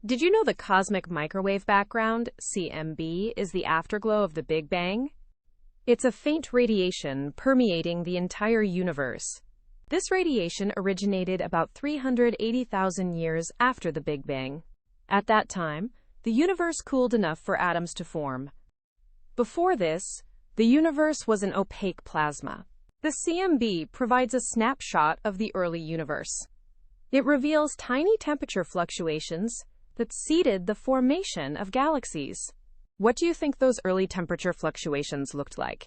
Did you know the cosmic microwave background, CMB, is the afterglow of the Big Bang? It's a faint radiation permeating the entire universe. This radiation originated about 380,000 years after the Big Bang. At that time, the universe cooled enough for atoms to form. Before this, the universe was an opaque plasma. The CMB provides a snapshot of the early universe. It reveals tiny temperature fluctuations that seeded the formation of galaxies. What do you think those early temperature fluctuations looked like?